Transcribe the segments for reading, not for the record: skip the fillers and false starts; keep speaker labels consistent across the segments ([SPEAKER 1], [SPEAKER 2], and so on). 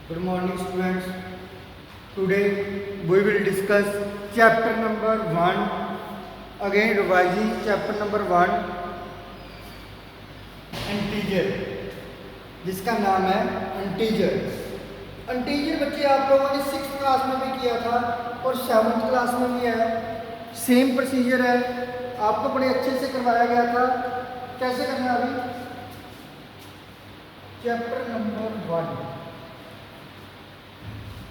[SPEAKER 1] Good morning students. Today we will discuss chapter number 1. Again revising chapter number 1 integer, जिसका नाम है integer. Integer बच्चे आप लोगों ने 6th क्लास में भी किया था और 7th क्लास में भी है। सेम प्रोसीजर है, आपको बड़े अच्छे से करवाया गया था। कैसे करना है अभी? Chapter number 1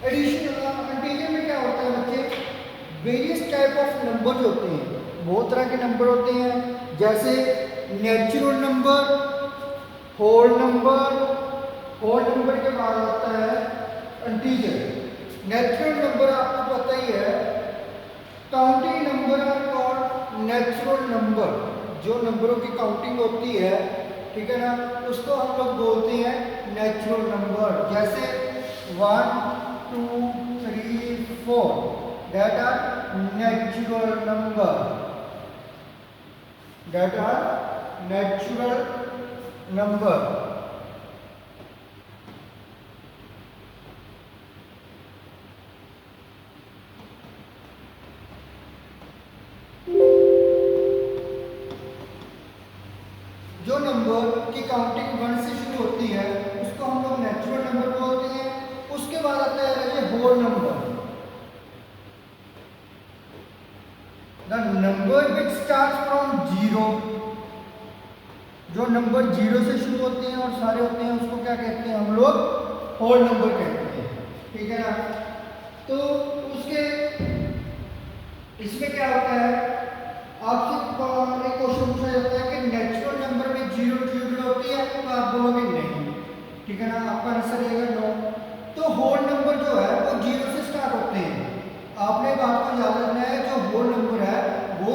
[SPEAKER 1] addition. इंटीजर में क्या होता है बच्चे? वेरियस टाइप ऑफ नंबर होते हैं, बहुत तरह के नंबर होते हैं, जैसे natural number, whole number. Whole number के बाद होता है इंटीजर। नेचुरल नंबर आपको पता ही है, counting number are called natural number. जो नंबरों की काउंटिंग होती है, ठीक है ना, उसको हम लोग बोलते हैं नेचुरल नंबर। जैसे 1 2 3 4 that are natural number, that are natural number। जो नंबर की काउंटिंग 1 से शुरू होती है उसको हम लोग नेचुरल नंबर बोलते हैं। उसके बाद आता है ये whole number, the number which start from 0। जो नंबर 0 से शुरू होते हैं और सारे होते हैं उसको क्या कहते हैं हम लोग? होल नंबर कहते हैं, ठीक है ना। तो उसके इसमें क्या होता है, आपसे एक क्वेश्चन पूछा जाता है कि नेचुरल नंबर में 0 ट्यूबल होती है, तो आप बोलोगे नहीं, ठीक है ना, आपका आंसर रहेगा नो। तो होल नंबर जो है वो 0 से स्टार्ट होते हैं। आपने बात को याद रखना है, जो होल नंबर है वो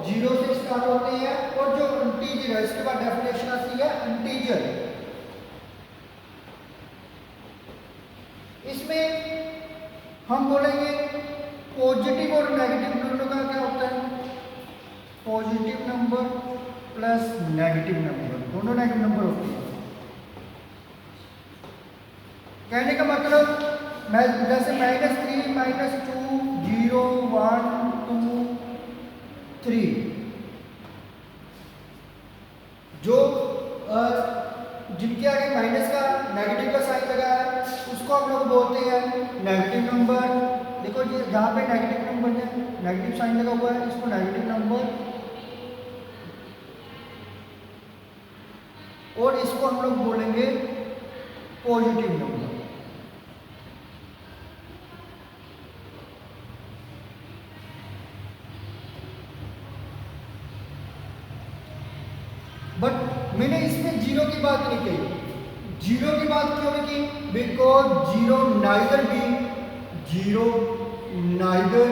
[SPEAKER 1] 0 से स्टार्ट होते हैं। और जो इंटीजर है, इसके बाद डेफिनेशन आती है इंटीजर। इसमें हम बोलेंगे पॉजिटिव और नेगेटिव दोनों का क्या होता है? Positive number plus negative number, दोनों नेगेटिव नंबर होते हैं। कहने का मतलब जैसे -3 -2 0 1 2 3, जो जिनके आगे माइनस का नेगेटिव का साइन लगा है उसको हम लोग बोलते हैं नेगेटिव नंबर। देखो जी, जहाँ पे नेगेटिव नंबर है, नेगेटिव साइन लगा हुआ है, इसको नेगेटिव नंबर। और इसको हम लोग बोलेंगे पॉजिटिव नंबर। बट मैंने इसमें 0 की बात नहीं कही। 0 की बात क्यों नहीं की? Because 0 neither be, 0 neither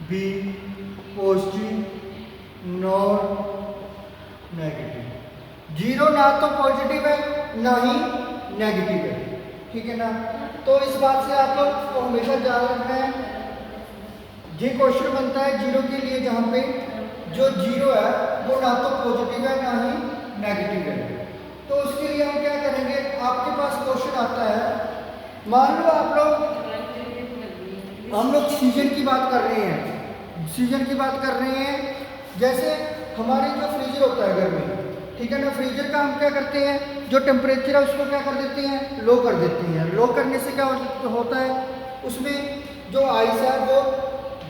[SPEAKER 1] be positive nor negative. 0 ना तो पॉजिटिव है ना ही नेगेटिव है, ठीक है ना। तो इस बात से आप लोग को हमेशा ध्यान रखना है। ये क्वेश्चन बनता है 0 के लिए, जहाँ पे जो 0 है वो ना तो पॉजिटिव है ना ही नेगेटिव है। तो उसके लिए हम क्या करेंगे, आपके पास क्वेश्चन आता है, मान लो हम लोग सीजन की बात कर रहे हैं, सीजन की बात कर रहे हैं। जैसे हमारे जो फ्रीजर होता है घर में, ठीक है ना, फ्रीजर का हम क्या करते हैं, जो टेम्परेचर है उसको क्या कर देते हैं? लो कर देते हैं। लो करने से क्या होता है, उसमें जो आइस है वो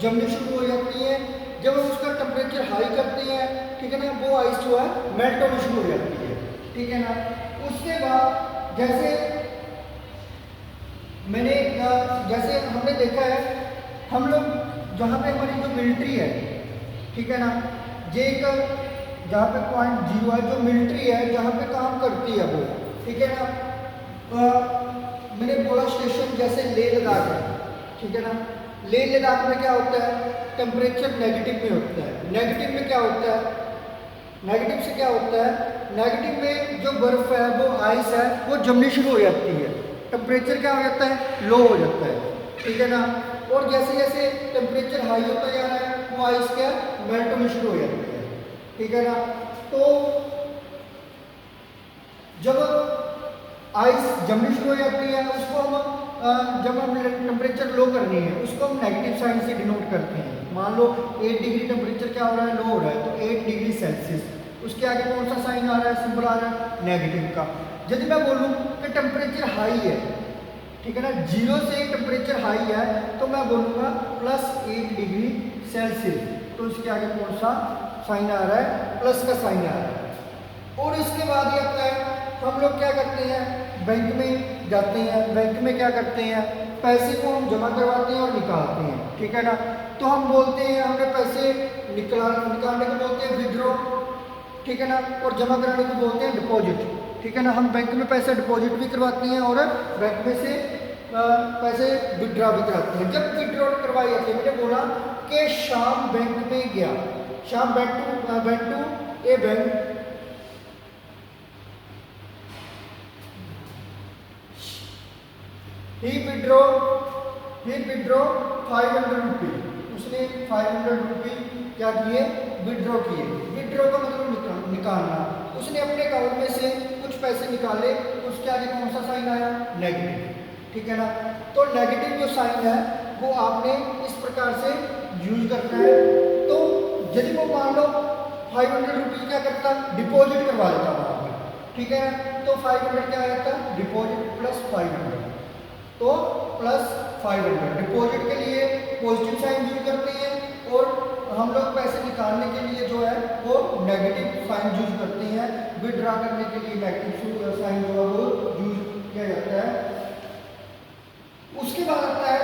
[SPEAKER 1] जमनी शुरू हो जाती है। जब हम उसका टेम्परेचर हाई करते हैं, ठीक है ना, वो आइस जो है मेल्ट होनी शुरू हो जाती है, ठीक है ना। उसके बाद जैसे जैसे हमने देखा है, हम लोग जहाँ पे हमारी जो मिलिट्री है, ठीक है ना, ये एक जहाँ पे पॉइंट 0 है, जो मिलिट्री है जहाँ पे काम करती है वो, ठीक है ना। मैंने बोला स्टेशन जैसे लेह लद्दाख है, ठीक है ना। लेह लद्दाख में क्या होता है, टेम्परेचर नेगेटिव में होता है। नेगेटिव में क्या होता है, नेगेटिव से क्या होता है, नेगेटिव में जो बर्फ है वो आइस है वो जमनी शुरू हो जाती है, टेम्परेचर क्या हो जाता है? लो हो जाता है, ठीक है ना। और जैसे जैसे टेम्परेचर हाई होता जा रहा है वो आइस क्या मेल्ट होनी शुरू हो जाती है, ठीक है ना। तो जब आइस जमनी शुरू हो जाती है, उसको हम जब हम टेम्परेचर लो करनी है उसको हम नेगेटिव साइन से डिनोट करते हैं। मान लो 8 डिग्री टेम्परेचर क्या हो रहा है, लो हो रहा है, तो 8 डिग्री सेल्सियस, उसके आगे कौन सा साइन आ रहा है, सिंबल आ रहा है नेगेटिव का। यदि मैं बोलूँ कि टेम्परेचर हाई है, ठीक है ना, 0 से टेम्परेचर हाई है, तो मैं बोलूँगा +8 डिग्री सेल्सियस, तो उसके आगे कौन सा साइन आ रहा है, प्लस का साइन आ रहा है। और इसके बाद ये आता है, हम लोग क्या करते हैं, बैंक में जाते हैं, बैंक में क्या करते हैं, पैसे को हम जमा करवाते हैं और निकालते हैं, ठीक है ना। तो हम बोलते हैं हमने पैसे निकालने को बोलते हैं विड्रॉ, ठीक है ना, और जमा कराने को बोलते हैं डिपॉजिट, ठीक है ना। हम बैंक में पैसे डिपॉजिट भी करवाते हैं और बैंक में से पैसे विड्रॉ भी कराते हैं। जब विड्रॉ करवाई जाती है, मैंने बोला कि शाम बैंक में गया, Shyam bank to a bank, he withdraw 500 रुपये, उसने 500 रुपये क्या किए, विड्रॉ किए। विड्रॉ का मतलब निकालना, उसने अपने अकाउंट में से कुछ पैसे निकाले, उसके आगे कौन सा साइन आया, नेगेटिव, ठीक है ना। तो नेगेटिव जो साइन है वो आपने इस प्रकार से यूज करना है। तो यदि वो मान लो 500 रुपये क्या करता, डिपॉजिट करवा देता वहाँ पर, ठीक है ना, तो 500 क्या आता, डिपॉजिट प्लस 500, तो +500। डिपॉजिट के लिए पॉजिटिव साइन यूज करते हैं और हम लोग पैसे निकालने के लिए जो है वो नेगेटिव साइन यूज करते हैं। विड्रॉ करने के लिए नेगेटिव साइन जो है वो यूज किया जाता है। उसके बाद आता है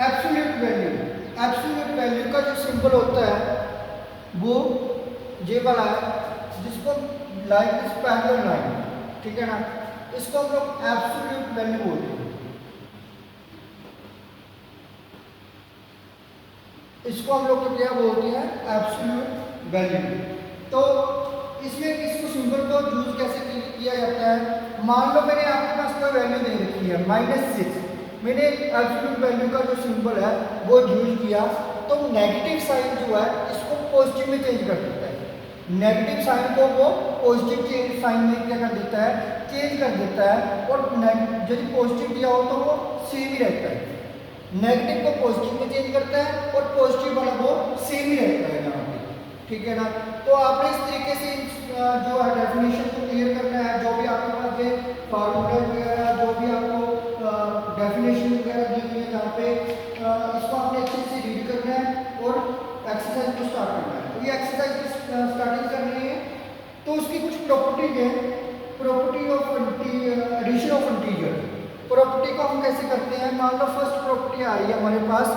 [SPEAKER 1] एब्सोल्यूट वैल्यू। एब्सोल्यूट वैल्यू का जो सिंबल होता है वो ये वाला है, जिसको लाइन इस पैरेलल लाइन, ठीक है ना, इसको हम लोग एब्सोल्यूट वैल्यू बोलते हैं। इसको हम लोग क्या बोलते हैं, एब्सोल्यूट वैल्यू। तो इसमें इसको सिंबल को यूज कैसे किया जाता है, मान लो मैंने आपके पास कोई वैल्यू दे रखी है -6, मैंने एब्सोल्यूट वैल्यू का जो सिंबल है वो यूज किया, तो नेगेटिव साइन जो है इसको पॉजिटिव में चेंज कर देता है। नेगेटिव साइन को वो पॉजिटिव साइन में क्या कर देता है, चेंज कर देता है। और यदि पॉजिटिव दिया हो तो वो सेम ही रहता है, नेगेटिव को पॉजिटिव में चेंज करता है और पॉजिटिव वाला वो सेम ही रहता है यहाँ पे, ठीक है ना। तो आपने इस तरीके से जो है डेफिनेशन को क्लियर करना है। जो भी आपके पास ये फार्मूला वगैरह, जो भी आपको डेफिनेशन वगैरह दी हुई है यहाँ पे, इसको आपने अच्छे से रीड करना है और एक्सरसाइज को स्टार्ट करना है। तो ये एक्सरसाइज स्टार्टिंग करनी है, तो उसकी कुछ प्रॉपर्टीज है। Property of addition of integer, property को हम कैसे करते हैं, मान लो फर्स्ट प्रॉपर्टी आ रही है हमारे पास,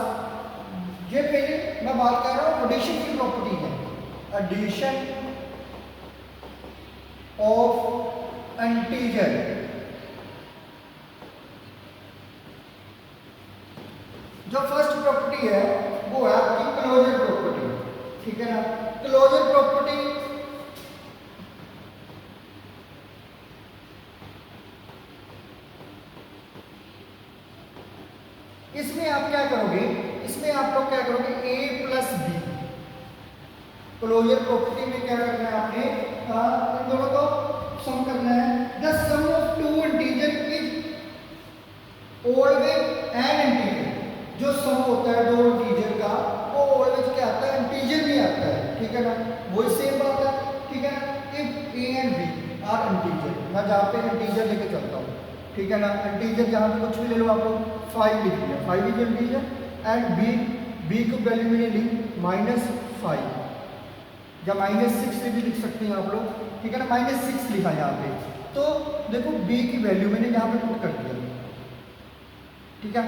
[SPEAKER 1] ये पहले मैं बात कर रहा हूँ एडिशन की प्रॉपर्टी है, एडिशन ऑफ इंटीजर। जो फर्स्ट प्रॉपर्टी है वो है आपकी क्लोजर प्रॉपर्टी, ठीक है ना। क्लोजर प्रॉपर्टी इसमें आप क्या करोगे, इसमें आप लोग क्या करोगे, a plus B. Closure property में क्या करना है आपने, इन दोनों को सम करना है। The sum of two integer is always an integer. जो सम होता है दो इंटीजर का वो ऑलवेज क्या आता है, इंटीजर में आता है, ठीक है ना, वही सेम बात है, ठीक है ना। If a and b are integer, मैं जहाँ पे इंटीजर लेके चलता हूँ, ठीक है ना, इंटीजर जहाँ पे कुछ भी ले लो आप लोग, 5 लिख लिया, 5 इज इंटीजर, एंड b को वैल्यू मैंने ली -5 या -6 भी लिख सकते हैं आप लोग, ठीक है ना, -6 लिखा यहाँ पे। तो देखो b की वैल्यू मैंने यहाँ पे पुट कर दिया, ठीक है।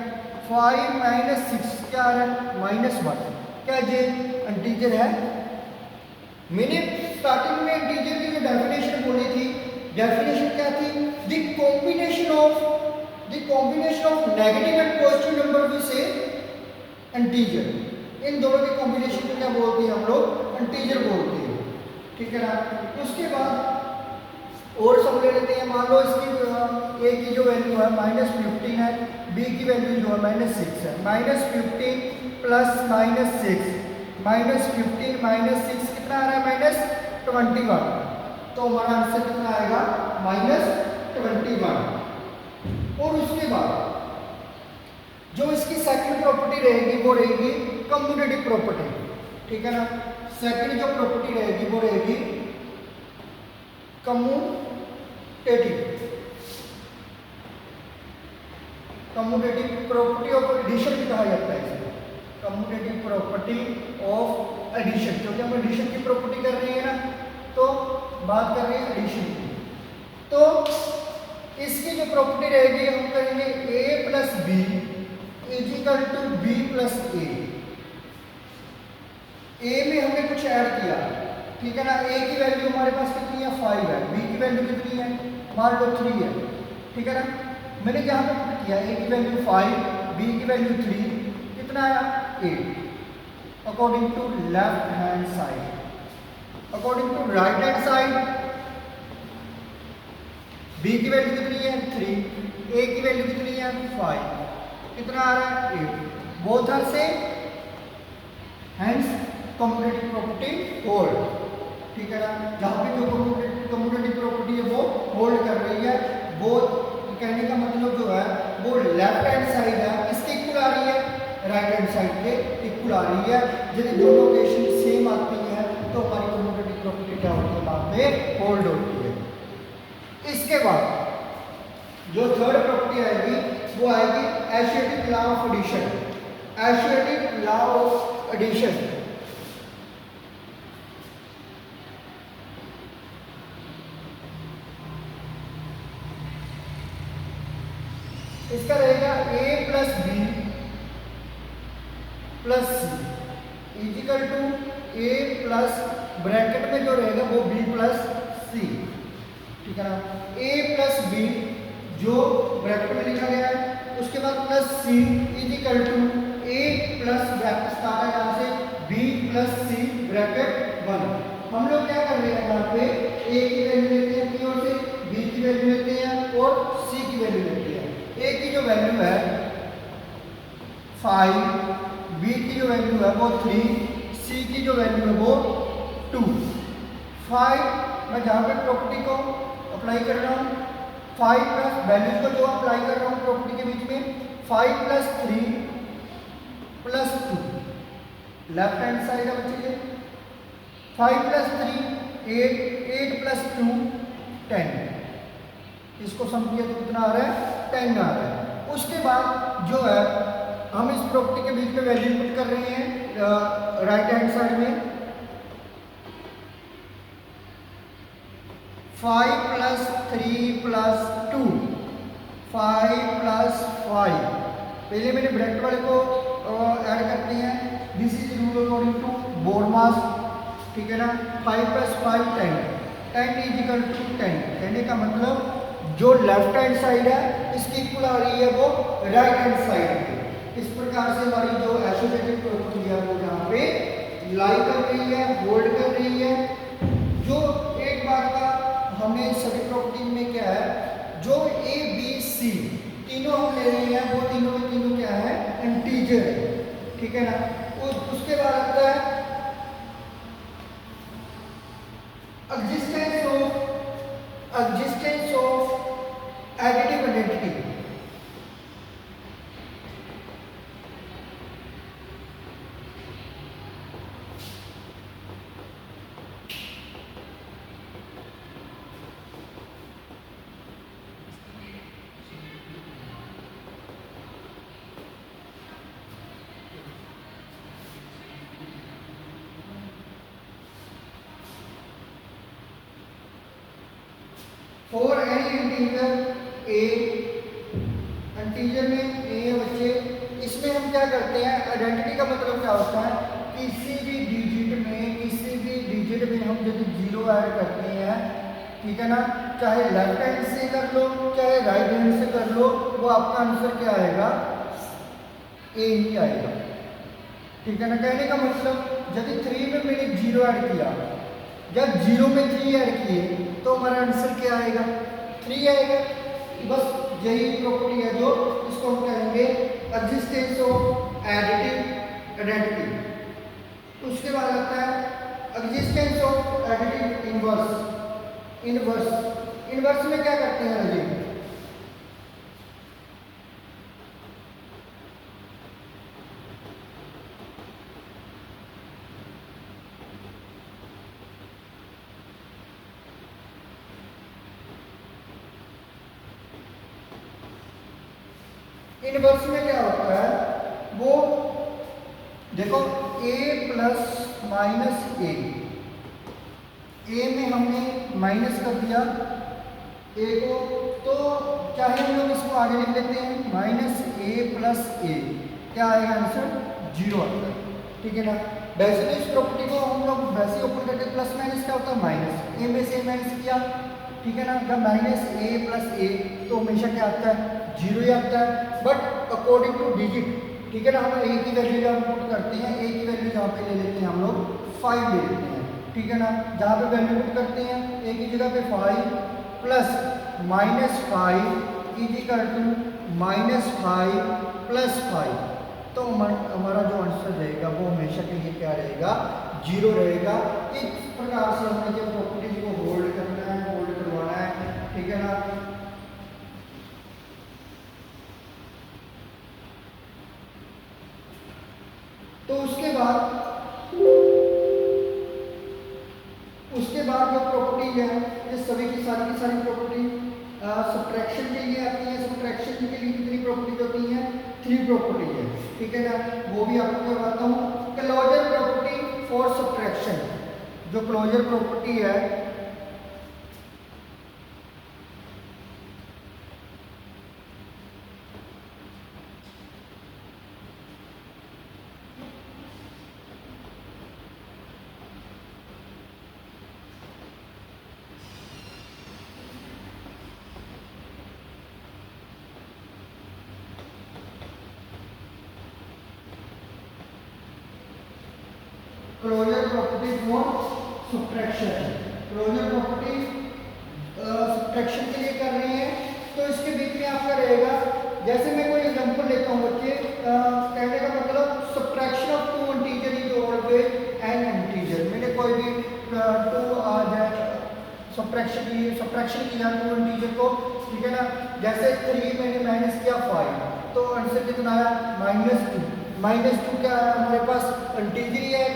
[SPEAKER 1] 5 - 6 क्या आ रहा है, -1। क्या ये इंटीजर है? मैंने स्टार्टिंग में इंटीजर की जो डेफिनेशन बोली थी, डेफिनेशन क्या थी, the combination of negative and positive number we say integer. इन दोनों के कॉम्बिनेशन को क्या बोलते हैं हम लोग, इंटीजर बोलते हैं, ठीक है ना। उसके बाद और सब ले लेते हैं। मान लो इसकी a की जो वैल्यू है -15 है, b की वैल्यू जो है -6 है। -15 प्लस -6, -15 -6 कितना आ रहा है, -21। तो हमारा आंसर कितना आएगा, -21। प्रॉपर्टी 1। और उसके बाद जो इसकी सेकंड प्रॉपर्टी रहेगी वो रहेगी कम्यूटेटिव प्रॉपर्टी, ठीक है ना। सेकंड जो प्रॉपर्टी रहेगी वो रहेगी कम्यूटेटिव प्रॉपर्टी ऑफ एडिशन भी कहा जाता है इसे, कम्यूटेटिव प्रॉपर्टी ऑफ एडिशन। क्योंकि हम एडिशन की प्रॉपर्टी कर रहे हैं ना, तो बात कर रहे हैं एडिशन की। तो इसकी जो प्रॉपर्टी रहेगी हम करेंगे a plus B is equal to B plus A में हमने कुछ ऐड किया, ठीक है ना। a की वैल्यू हमारे पास कितनी है 5 है, b की वैल्यू कितनी है मान लो 3 है, ठीक है ना। मैंने यहाँ पे पुट किया a की वैल्यू 5, b की वैल्यू 3, कितना आया 8 according to left hand side. According to right hand side b की वैल्यू कितनी है 3, a की वैल्यू कितनी है 5, कितना आ रहा है 8। Both are same, hence commutative property hold, ठीक है ना। जहां पे जो कम्यूटेटिव प्रॉपर्टी है वो होल्ड कर रही है। बोथ कहने का मतलब जो है वो लेफ्ट हैंड साइड है इसके इक्वल आ रही है, राइट हैंड साइड के इक्वल आ रही है। यदि दो लोकेशन सेम आती है तो हमारी कम्यूटेटिव प्रॉपर्टी क्या होती है वहां पे होल्ड होती है। इसके बाद जो थर्ड प्रॉपर्टी आएगी वो आएगी associative law of addition. Associative law of addition इसका रहेगा a plus B plus C equal to a plus bracket में जो रहेगा वो b प्लस सी, ठीक है ना। a प्लस बी जो ब्रैकेट में लिखा गया है, उसके बाद plus C equal to a plus bracket start है यहाँ से b प्लस सी ब्रैकेट 1। हम लोग क्या कर रहे हैं यहाँ पे a की वैल्यू लेते हैं की ओर से, b की वैल्यू लेते हैं और c की वैल्यू लेते हैं। a की जो वैल्यू है 5, b की जो वैल्यू है वो 3, c की जो वैल्यू है वो 2। 5 मैं जहाँ पे प्रॉपर्टी को अप्लाई कर रहा हूँ, 5 प्लस वैल्यूज को जो अप्लाई कर रहा हूँ प्रॉपर्टी के बीच में 5 plus 3 plus 2, left hand side है बच्चे 5 प्लस 3 8, 8 प्लस 2 10, इसको सम किया तो कितना आ रहा है 10 आ रहा है। उसके बाद जो है हम इस प्रॉपर्टी के बीच में वैल्यू पुट कर रहे हैं राइट हैंड साइड में 5 प्लस 3 प्लस 2, 5 प्लस 5। पहले मैंने ब्रैकेट वाले को ऐड करते हैं, this is rule according to BODMAS, ठीक है ना। 5 प्लस 5 10, 10 इज इक्वल टू 10। कहने का मतलब जो लेफ्ट हैंड साइड है इसकी इक्वल आ रही है वो राइट हैंड साइड है। इस प्रकार से हमारी जो एसोसिएटिव प्रॉपर्टी है वो यहाँ पे लाई कर रही है, होल्ड कर रही है। जो एक बार का हमने सभी प्रॉपर्टी में क्या है, जो ए बी सी तीनों हम ले रहे हैं वो तीनों में तीनों क्या है इंटीजर है, ठीक है ना। उसके बाद आता है existence of additive identity. For any integer a, integer में ए है बच्चे, इसमें हम क्या करते हैं आइडेंटिटी का मतलब क्या होता है, किसी भी डिजिट में हम यदि 0 ऐड करते हैं, ठीक है ना, चाहे लेफ्ट हैंड से कर लो चाहे राइट हैंड से कर लो, वो आपका आंसर क्या आएगा ए ही आएगा, ठीक है ना। कहने का मतलब यदि 3 में मैंने 0 ऐड किया, जब 0 में 3 ऐड किए तो हमारा आंसर क्या आएगा 3 आएगा। बस यही प्रॉपर्टी है जो इसको हम कहेंगे एग्जिस्टेंस ऑफ एडिटिव आइडेंटिटी। उसके बाद आता है existence of additive inverse. Inverse में क्या करते हैं जी, इनवर्स में क्या होता है वो देखो a प्लस माइनस ए में हमने माइनस कर दिया a को, तो चाहे हम लोग इसको आगे लिख लेते हैं माइनस ए प्लस ए, क्या आएगा आंसर 0 आता है। ठीक है ना। वैसे तो इस प्रॉपर्टी को हम लोग वैसे ओपन करके प्लस माइनस क्या होता है माइनस, ए में से माइनस किया, ठीक है ना, जब माइनस ए प्लस ए तो हमेशा क्या आता है 0 ही आता है। बट अकॉर्डिंग टू डिजिट, ठीक है ना, हम ए की वैल्यू जब पुट करते हैं, ए की वैल्यू जहाँ पे ले लेते हैं हम लोग 5 ले लेते हैं, ठीक है ना, जहाँ पे वैल्यू पुट करते हैं ए की जगह पे 5 plus minus 5 equal to minus 5 plus 5, तो हमारा जो आंसर रहेगा वो हमेशा के लिए क्या रहेगा 0 रहेगा। इस प्रकार से हमें जो प्रॉपर्टीज को होल्ड करना है, होल्ड करवाना है, ठीक है ना। तो उसके बाद जो प्रॉपर्टी है ये सभी की सारी प्रॉपर्टी सब्ट्रैक्शन के लिए आती है। सब्ट्रैक्शन के लिए कितनी प्रॉपर्टी होती है 3 प्रॉपर्टी है, ठीक है ना, वो भी आपको करवाता हूँ। क्लोजर प्रॉपर्टी फॉर सब्ट्रैक्शन, जो क्लोजर प्रॉपर्टी है closure property for subtraction, closure property subtraction के लिए कर रहे हैं। तो इसके बीच में आपका रहेगा, जैसे मैं कोई एग्जांपल लेता हूँ बच्चे, कहने का मतलब subtraction of 2 integer is always an integer. मैंने कोई भी 2 आ जाए सब्ट्रैक्शन किया 2 इंटीजर को, ठीक है ना, जैसे 3 मैंने माइनस किया 5, तो आंसर कितना आया -2। -2 क्या है हमारे पास इंटीजर ही है,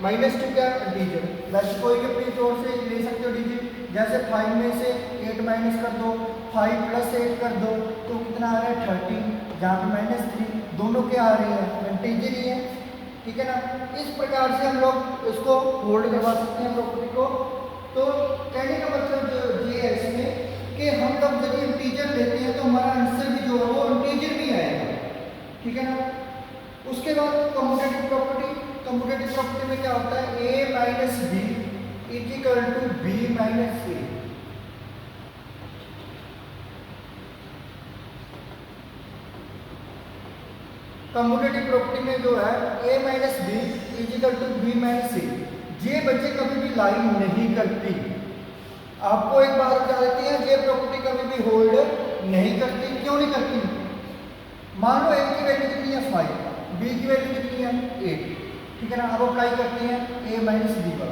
[SPEAKER 1] -2 क्या इंटीजर, वैसे कोई भी अपनी तौर से ले सकते हो डिजिट। जैसे 5 में से 8 माइनस कर दो, 5 प्लस 8 कर दो, तो कितना आ रहा है 13, जहाँ पे -3 दोनों क्या आ रही है इंटीजर ही है, ठीक है ना। इस प्रकार से हम लोग इसको होल्ड करवा सकते हैं प्रॉपर्टी को। तो कहने का मतलब ये है इसमें कि हम लोग जब इंटीजर लेते हैं तो हमारा आंसर भी जो है वो इंटीजर भी आएगा, ठीक है ना। उसके बाद कम्यूटेटिव प्रॉपर्टी, कम्यूटेटिव प्रॉपर्टी में क्या होता है a minus B equal to B minus A. Commutative property में जो है a minus B equal to B minus A, ये बच्चे कभी भी लाइन नहीं करती। आपको एक बात बता देती है, ये प्रॉपर्टी कभी भी होल्ड नहीं करती। क्यों नहीं करती? मान लो a की वैल्यू कितनी है 5, b की वैल्यू कितनी है 8, ठीक है ना। अब अप्लाई करते हैं a माइनस बी पर,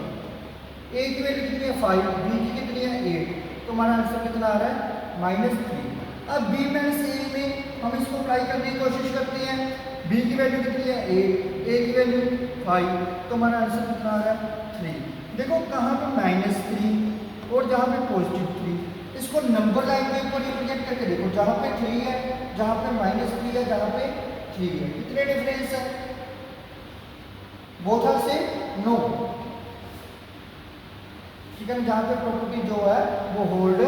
[SPEAKER 1] a की वैल्यू कितनी है 5, b की कितनी है 8, तो हमारा आंसर कितना आ रहा है -3। अब b माइनस a में हम इसको अप्लाई करने की कोशिश करते हैं, b की वैल्यू कितनी है 8, a की वैल्यू 5, तो हमारा आंसर कितना आ रहा है 3। देखो कहाँ पे -3 और जहाँ पे +3, इसको नंबर लाइन के ऊपर रिप्रेजेंट करके देखो, जहाँ पे 3 है, जहाँ पे -3 है, जहाँ पे 3 है, कितने डिफरेंस है? Both are same? नो, ठीक है ना। जहाँ पे प्रॉपर्टी जो है वो होल्ड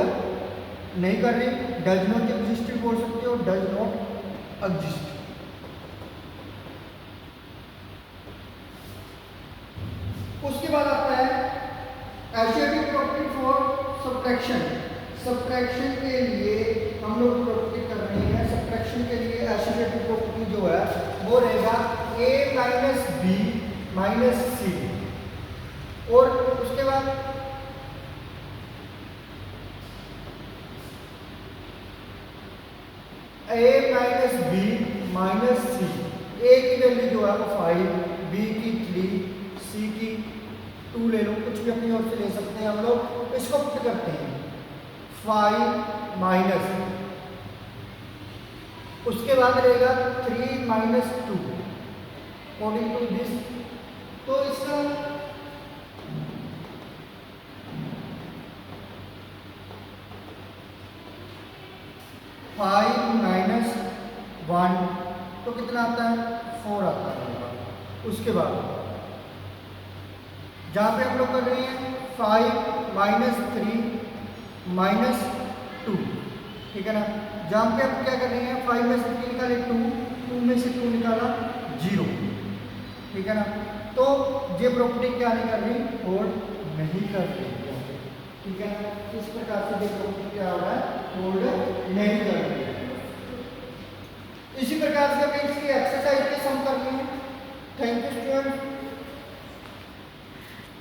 [SPEAKER 1] नहीं कर रही, डज नॉट एग्जिस्ट बोल सकते हो, डज नॉट एग्जिस्ट। उसके बाद आता है associative property for subtraction. Subtraction के लिए हम लोग प्रॉपर्टी कर रहे हैं, सब्ट्रैक्शन के लिए एसोसिएटिव प्रॉपर्टी जो है वो रहेगा a minus B minus C, और उसके बाद a minus B minus C, a की वैल्यू जो है वो 5, b की 3, c की 2 ले लो, कुछ भी अपनी ओर से ले सकते हैं हम लोग। इसको पुट करते हैं 5 माइनस, उसके बाद रहेगा 3 माइनस 2 अकॉर्डिंग टू दिस। तो इसका फाइव माइनस 1, तो कितना आता है 4 आता है। उसके बाद जहाँ पे हम लोग कर रहे हैं 5 - 3 - 2, ठीक है ना। जहाँ पे हम क्या कर रहे हैं 5 में से 3 निकाले 2, 2 में से 2 निकाला 0, ठीक है ना। तो ये प्रॉपर्टी क्या नहीं कर रही, होल्ड नहीं कर रही है, ठीक है ना। इस प्रकार से ये प्रॉपर्टी क्या हो रहा है, होल्ड नहीं कर रही है। इसी प्रकार से हमें इसकी एक्सरसाइज के सम करनी है। Thank you student.